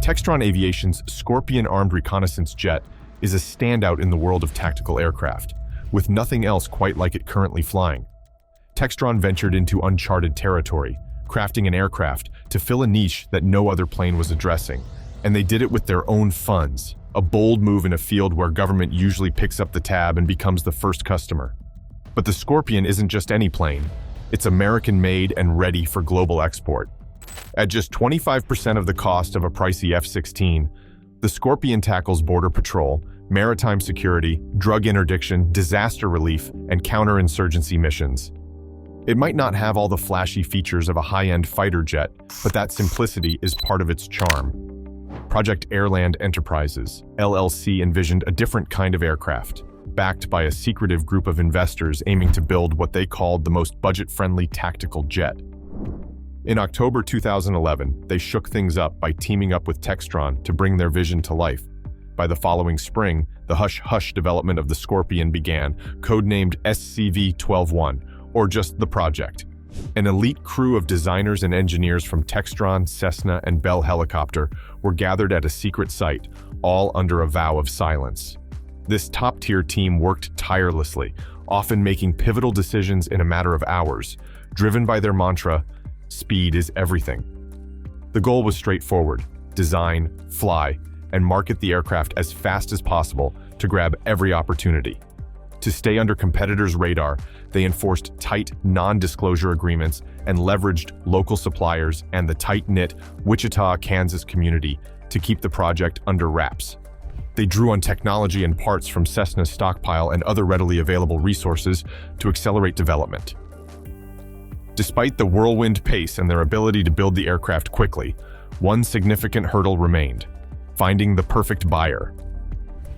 Textron Aviation's Scorpion armed reconnaissance jet is a standout in the world of tactical aircraft, with nothing else quite like it currently flying. Textron ventured into uncharted territory, crafting an aircraft to fill a niche that no other plane was addressing, and they did it with their own funds, a bold move in a field where government usually picks up the tab and becomes the first customer. But the Scorpion isn't just any plane. It's American-made and ready for global export. At just 25% of the cost of a pricey F-16, the Scorpion tackles border patrol, maritime security, drug interdiction, disaster relief, and counter-insurgency missions. It might not have all the flashy features of a high-end fighter jet, but that simplicity is part of its charm. Project AirLand Enterprises LLC envisioned a different kind of aircraft, backed by a secretive group of investors aiming to build what they called the most budget-friendly tactical jet. In October 2011, they shook things up by teaming up with Textron to bring their vision to life. By the following spring, the hush-hush development of the Scorpion began, codenamed SCV-12-1, or just the project. An elite crew of designers and engineers from Textron, Cessna, and Bell Helicopter were gathered at a secret site, all under a vow of silence. This top-tier team worked tirelessly, often making pivotal decisions in a matter of hours, driven by their mantra, "Speed is everything." The goal was straightforward: design, fly, and market the aircraft as fast as possible to grab every opportunity. To stay under competitors' radar, they enforced tight, non-disclosure agreements and leveraged local suppliers and the tight-knit Wichita, Kansas community to keep the project under wraps. They drew on technology and parts from Cessna's stockpile and other readily available resources to accelerate development. Despite the whirlwind pace and their ability to build the aircraft quickly, one significant hurdle remained: finding the perfect buyer.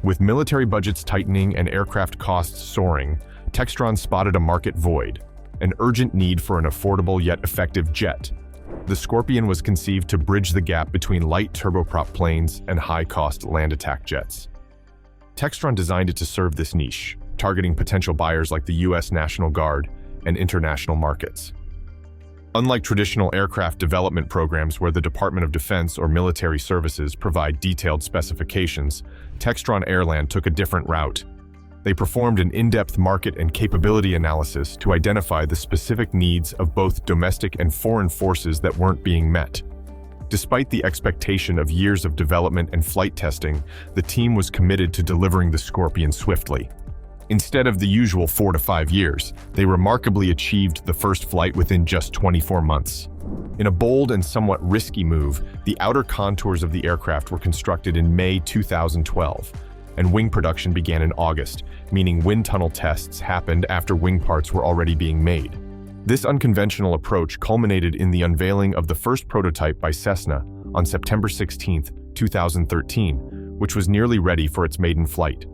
With military budgets tightening and aircraft costs soaring, Textron spotted a market void, an urgent need for an affordable yet effective jet. The Scorpion was conceived to bridge the gap between light turboprop planes and high-cost land attack jets. Textron designed it to serve this niche, targeting potential buyers like the U.S. National Guard and international markets. Unlike traditional aircraft development programs where the Department of Defense or military services provide detailed specifications, Textron AirLand took a different route. They performed an in-depth market and capability analysis to identify the specific needs of both domestic and foreign forces that weren't being met. Despite the expectation of years of development and flight testing, the team was committed to delivering the Scorpion swiftly. Instead of the usual 4 to 5 years, they remarkably achieved the first flight within just 24 months. In a bold and somewhat risky move, the outer contours of the aircraft were constructed in May 2012, and wing production began in August, meaning wind tunnel tests happened after wing parts were already being made. This unconventional approach culminated in the unveiling of the first prototype by Cessna on September 16, 2013, which was nearly ready for its maiden flight.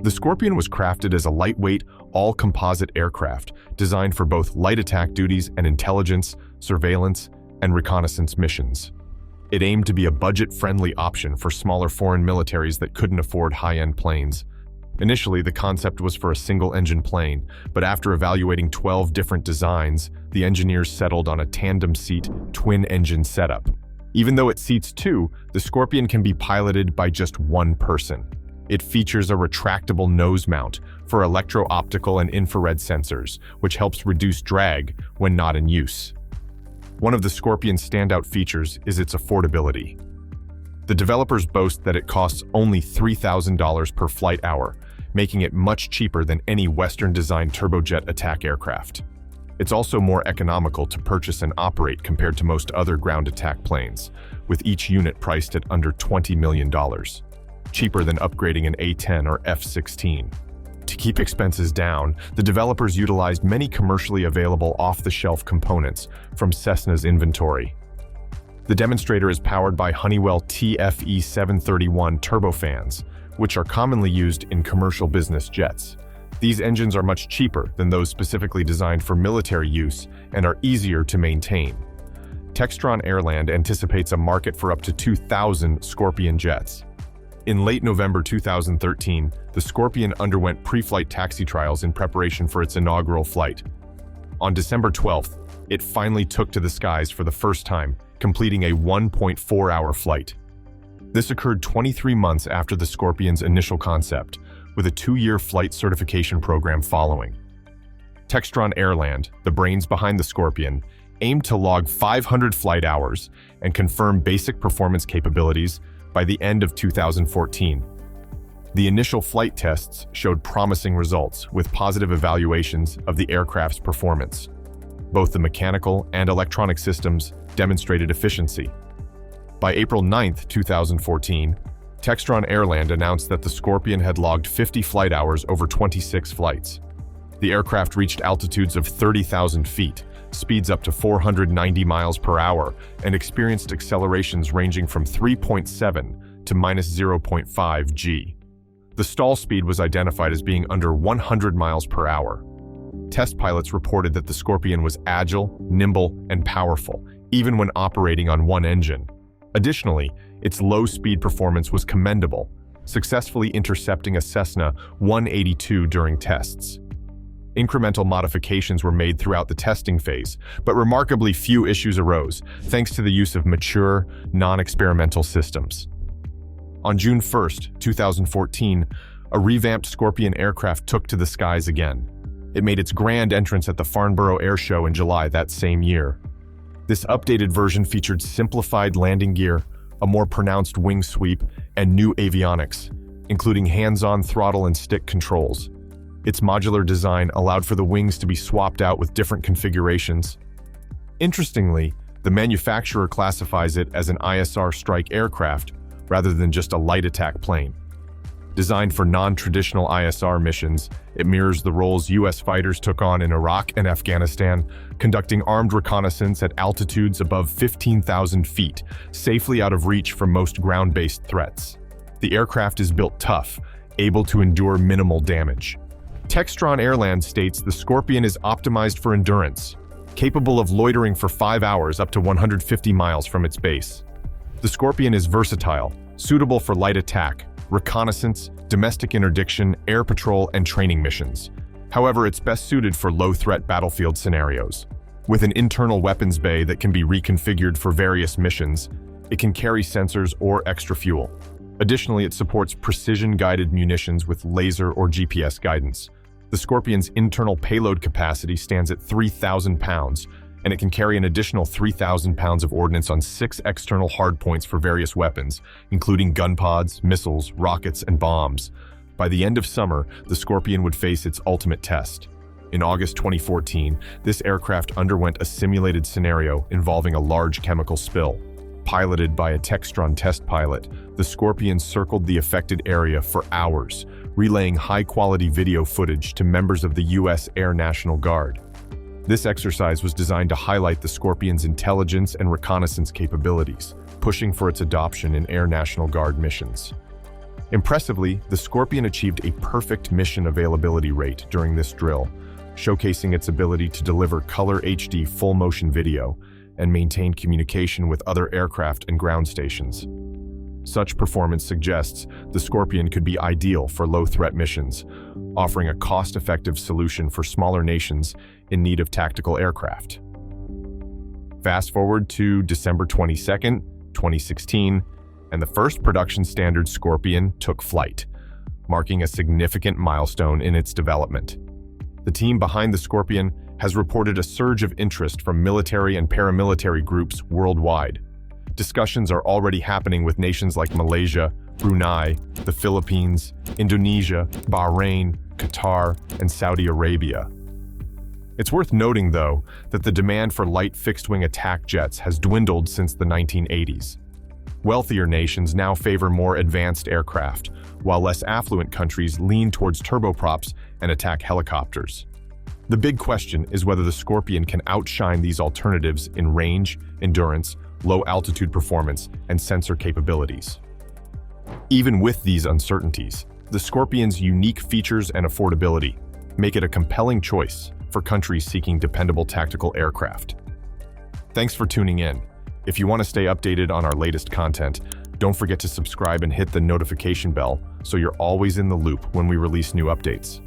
The Scorpion was crafted as a lightweight, all-composite aircraft designed for both light attack duties and intelligence, surveillance, and reconnaissance missions. It aimed to be a budget-friendly option for smaller foreign militaries that couldn't afford high-end planes. Initially, the concept was for a single-engine plane, but after evaluating 12 different designs, the engineers settled on a tandem-seat, twin-engine setup. Even though it seats 2, the Scorpion can be piloted by just one person. It features a retractable nose mount for electro-optical and infrared sensors, which helps reduce drag when not in use. One of the Scorpion's standout features is its affordability. The developers boast that it costs only $3,000 per flight hour, making it much cheaper than any Western-designed turbojet attack aircraft. It's also more economical to purchase and operate compared to most other ground attack planes, with each unit priced at under $20 million. Cheaper than upgrading an A-10 or F-16. To keep expenses down, the developers utilized many commercially available off-the-shelf components from Cessna's inventory. The demonstrator is powered by Honeywell TFE731 turbofans, which are commonly used in commercial business jets. These engines are much cheaper than those specifically designed for military use and are easier to maintain. Textron AirLand anticipates a market for up to 2,000 Scorpion jets. In late November 2013, the Scorpion underwent pre-flight taxi trials in preparation for its inaugural flight. On December 12th, it finally took to the skies for the first time, completing a 1.4-hour flight. This occurred 23 months after the Scorpion's initial concept, with a 2-year flight certification program following. Textron AirLand, the brains behind the Scorpion, aimed to log 500 flight hours and confirm basic performance capabilities by the end of 2014. The initial flight tests showed promising results with positive evaluations of the aircraft's performance. Both the mechanical and electronic systems demonstrated efficiency. By April 9, 2014, Textron AirLand announced that the Scorpion had logged 50 flight hours over 26 flights. The aircraft reached altitudes of 30,000 feet, speeds up to 490 miles per hour, and experienced accelerations ranging from 3.7 to -0.5 g. The stall speed was identified as being under 100 miles per hour. Test pilots reported that the Scorpion was agile, nimble, and powerful, even when operating on one engine. Additionally, its low-speed performance was commendable, successfully intercepting a Cessna 182 during tests. Incremental modifications were made throughout the testing phase, but remarkably few issues arose, thanks to the use of mature, non-experimental systems. On June 1, 2014, a revamped Scorpion aircraft took to the skies again. It made its grand entrance at the Farnborough Air Show in July that same year. This updated version featured simplified landing gear, a more pronounced wing sweep, and new avionics, including hands-on throttle and stick controls. Its modular design allowed for the wings to be swapped out with different configurations. Interestingly, the manufacturer classifies it as an ISR strike aircraft rather than just a light attack plane. Designed for non-traditional ISR missions, it mirrors the roles U.S. fighters took on in Iraq and Afghanistan, conducting armed reconnaissance at altitudes above 15,000 feet, safely out of reach from most ground-based threats. The aircraft is built tough, able to endure minimal damage. Textron AirLand states the Scorpion is optimized for endurance, capable of loitering for 5 hours up to 150 miles from its base. The Scorpion is versatile, suitable for light attack, reconnaissance, domestic interdiction, air patrol, and training missions. However, it's best suited for low-threat battlefield scenarios. With an internal weapons bay that can be reconfigured for various missions, it can carry sensors or extra fuel. Additionally, it supports precision-guided munitions with laser or GPS guidance. The Scorpion's internal payload capacity stands at 3,000 pounds, and it can carry an additional 3,000 pounds of ordnance on 6 external hardpoints for various weapons, including gun pods, missiles, rockets, and bombs. By the end of summer, the Scorpion would face its ultimate test. In August 2014, this aircraft underwent a simulated scenario involving a large chemical spill. Piloted by a Textron test pilot, the Scorpion circled the affected area for hours, relaying high-quality video footage to members of the U.S. Air National Guard. This exercise was designed to highlight the Scorpion's intelligence and reconnaissance capabilities, pushing for its adoption in Air National Guard missions. Impressively, the Scorpion achieved a perfect mission availability rate during this drill, showcasing its ability to deliver color HD full-motion video and maintain communication with other aircraft and ground stations. Such performance suggests the Scorpion could be ideal for low-threat missions, offering a cost-effective solution for smaller nations in need of tactical aircraft. Fast forward to December 22, 2016, and the first production standard Scorpion took flight, marking a significant milestone in its development. The team behind the Scorpion has reported a surge of interest from military and paramilitary groups worldwide. Discussions are already happening with nations like Malaysia, Brunei, the Philippines, Indonesia, Bahrain, Qatar, and Saudi Arabia. It's worth noting, though, that the demand for light fixed-wing attack jets has dwindled since the 1980s. Wealthier nations now favor more advanced aircraft, while less affluent countries lean towards turboprops and attack helicopters. The big question is whether the Scorpion can outshine these alternatives in range, endurance, low-altitude performance, and sensor capabilities. Even with these uncertainties, the Scorpion's unique features and affordability make it a compelling choice for countries seeking dependable tactical aircraft. Thanks for tuning in. If you want to stay updated on our latest content, don't forget to subscribe and hit the notification bell so you're always in the loop when we release new updates.